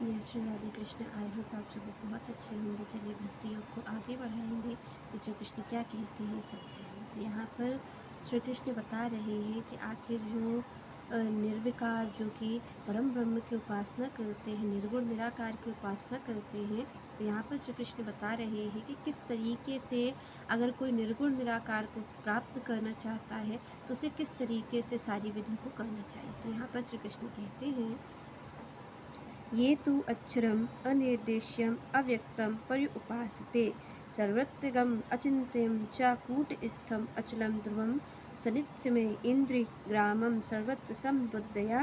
जय Shri Radhe Krishna. I hope आप सब बहुत अच्छे होंगे। चलिए भक्ति योग को आगे बढ़ाएंगे कि श्री कृष्ण क्या कहते हैं सब कहेंगे। तो यहाँ पर श्री कृष्ण बता रहे हैं कि आखिर जो निर्विकार जो कि परम ब्रह्म की उपासना करते हैं, निर्गुण निराकार की उपासना करते हैं, तो यहाँ पर श्री कृष्ण बता रहे हैं कि किस तरीके से अगर कोई निर्गुण निराकार को प्राप्त करना चाहता है तो उसे किस तरीके से सारी विधि को करना चाहिए। तो यहाँ पर श्री कृष्ण कहते हैं, ये तु अक्षरम अनिर्देश्यम अव्यक्तम पर्युपासते सर्वत्रगम अचिन्त्यम च कूटस्थम अचलम ध्रुवम सनित्यमे इंद्रियग्रामम सर्वत्र संबुद्धया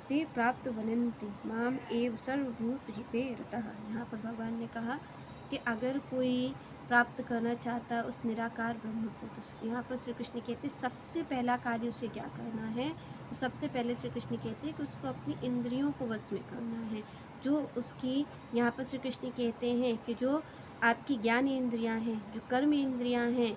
ते प्राप्त वनन्ति माम एव सर्वभूत हिते रतः। यहाँ पर भगवान ने कहा कि अगर कोई प्राप्त करना चाहता है उस निराकार ब्रह्म को, तो यहाँ पर श्री कृष्ण कहते सबसे पहला कार्य उसे क्या करना है। तो सबसे पहले श्री कृष्ण कहते हैं कि उसको अपनी इंद्रियों को वश में करना है। जो उसकी यहाँ पर श्री कृष्ण कहते हैं कि जो आपकी ज्ञान इंद्रियां हैं, जो कर्म इंद्रियां हैं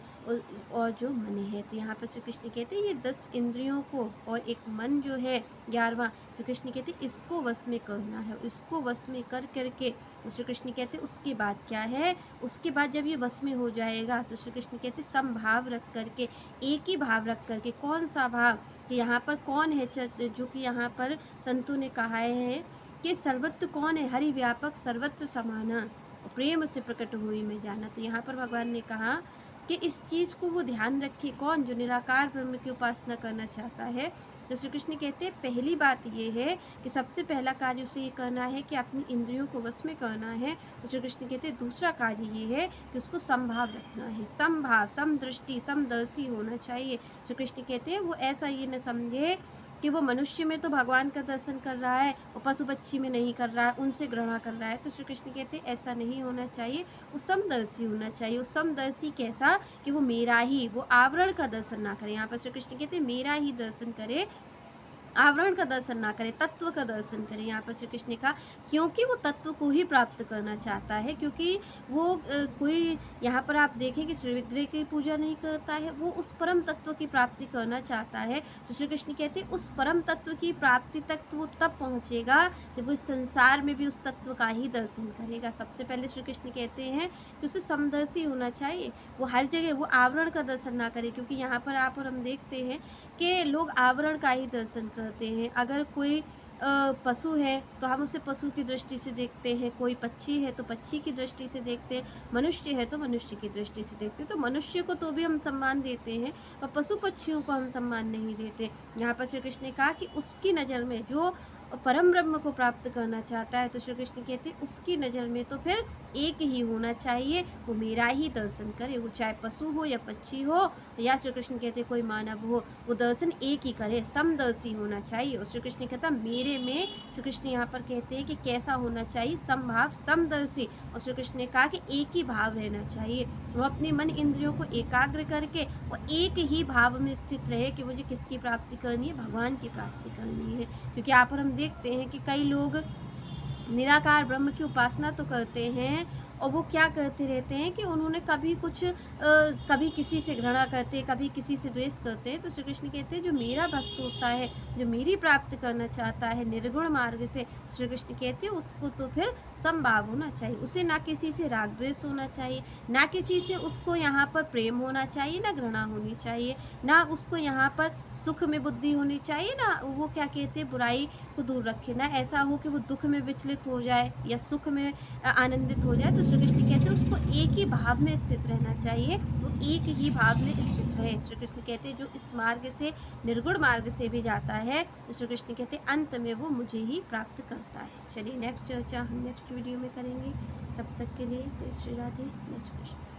और जो मन है। तो यहाँ पर श्री कृष्ण कहते हैं ये 10 इंद्रियों को और एक मन जो है 11वां, श्री कृष्ण कहते हैं इसको वश में करना है। इसको वश में कर करके श्री कृष्ण कहते हैं उसके बाद क्या है, उसके बाद जब ये वश में हो जाएगा तो श्री कृष्ण कहते समभाव रख करके, एक ही भाव रख करके। कौन सा भाव कि यहाँ पर कौन है जो कि यहाँ पर संतों ने कहा है कि सर्वत्र कौन है, हरि व्यापक सर्वत्र समाना प्रेम से प्रकट हुई में जाना। तो यहाँ पर भगवान ने कहा कि इस चीज़ को वो ध्यान रखे, कौन जो निराकार ब्रह्म की उपासना करना चाहता है। तो श्री कृष्ण कहते हैं पहली बात ये है कि सबसे पहला कार्य उसे ये करना है कि अपनी इंद्रियों को वश में करना है। तो श्री कृष्ण कहते हैं दूसरा कार्य ये है कि उसको समभाव रखना है, समभाव, समदृष्टि, समदर्शी होना चाहिए। श्री कृष्ण कहते हैं वो ऐसा ये न समझे कि वो मनुष्य में तो भगवान का दर्शन कर रहा है और पशु पक्षी में नहीं कर रहा है, उनसे घृणा कर रहा है। तो श्री कृष्ण कहते हैं ऐसा नहीं होना चाहिए, वो समदर्शी होना चाहिए। वो समदर्शी कैसा कि वो मेरा ही, वो आवरण का दर्शन ना करे। यहाँ पर श्री कृष्ण कहते हैं मेरा ही दर्शन करे, आवरण का दर्शन ना करे, तत्व का दर्शन करे। यहाँ पर श्री कृष्ण ने कहा क्योंकि वो तत्व को ही प्राप्त करना चाहता है, क्योंकि वो कोई यहाँ पर आप देखें कि श्री विग्रह की पूजा नहीं करता है, वो उस परम तत्व की प्राप्ति करना चाहता है। तो श्री कृष्ण कहते हैं उस परम तत्व की प्राप्ति तक तो वो तब पहुँचेगा जब वो इस संसार में भी उस तत्व का ही दर्शन करेगा। सबसे पहले श्री कृष्ण कहते हैं कि उसे समदर्शी होना चाहिए, वो हर जगह वो आवरण का दर्शन ना करे। क्योंकि यहाँ पर आप और हम देखते हैं कि लोग आवरण का ही दर्शन करते हैं। अगर कोई पशु है तो हम उसे पशु की दृष्टि से देखते हैं, कोई पक्षी है तो पक्षी की दृष्टि से देखते हैं, मनुष्य है तो मनुष्य की दृष्टि से देखते हैं। तो मनुष्य को तो भी हम सम्मान देते हैं और पशु पक्षियों को हम सम्मान नहीं देते। यहाँ पर श्री कृष्ण ने कहा कि उसकी नज़र में जो परम ब्रह्म को प्राप्त करना चाहता है, तो श्री कृष्ण कहते हैं उसकी नज़र में तो फिर एक ही होना चाहिए, वो मेरा ही दर्शन करे। वो चाहे पशु हो या पक्षी हो या श्री कृष्ण कहते कोई मानव हो, वो दर्शन एक ही करे, समदर्शी होना चाहिए। और श्री कृष्ण कहता मेरे में, श्री कृष्ण यहाँ पर कहते हैं कि कैसा होना चाहिए, समभाव, समदर्शी। और श्री कृष्ण ने कहा कि एक ही भाव रहना चाहिए, वो अपने मन इंद्रियों को एकाग्र करके वो एक ही भाव में स्थित रहे कि मुझे किसकी प्राप्ति करनी है, भगवान की प्राप्ति करनी है। क्योंकि यहाँ पर हम देखते हैं कि कई लोग निराकार ब्रह्म की उपासना तो करते हैं और वो क्या करते रहते हैं कि उन्होंने कभी कुछ कभी किसी से घृणा करते, कभी किसी से द्वेष करते हैं। तो श्री कृष्ण कहते हैं जो मेरा भक्त होता है, जो मेरी प्राप्ति करना चाहता है निर्गुण मार्ग से, श्री कृष्ण कहते हैं उसको तो फिर समभाव होना चाहिए। उसे ना किसी से राग द्वेष होना चाहिए, ना किसी से उसको यहाँ पर प्रेम होना चाहिए, ना घृणा होनी चाहिए, ना उसको यहाँ पर सुख में बुद्धि होनी चाहिए, ना वो क्या कहते हैं बुराई को दूर रखे, ना ऐसा हो कि वो दुख में विचलित हो जाए या सुख में आनंदित हो जाए। तो श्री कृष्ण कहते हैं उसको एक ही भाव में स्थित रहना चाहिए, वो एक ही भाव में स्थित रहे। श्री कृष्ण कहते हैं जो इस मार्ग से, निर्गुण मार्ग से भी जाता है, तो श्री कृष्ण कहते हैं अंत में वो मुझे ही प्राप्त करता है। चलिए नेक्स्ट चर्चा हम नेक्स्ट वीडियो में करेंगे। तब तक के लिए जय श्री राधे, जय श्री कृष्ण।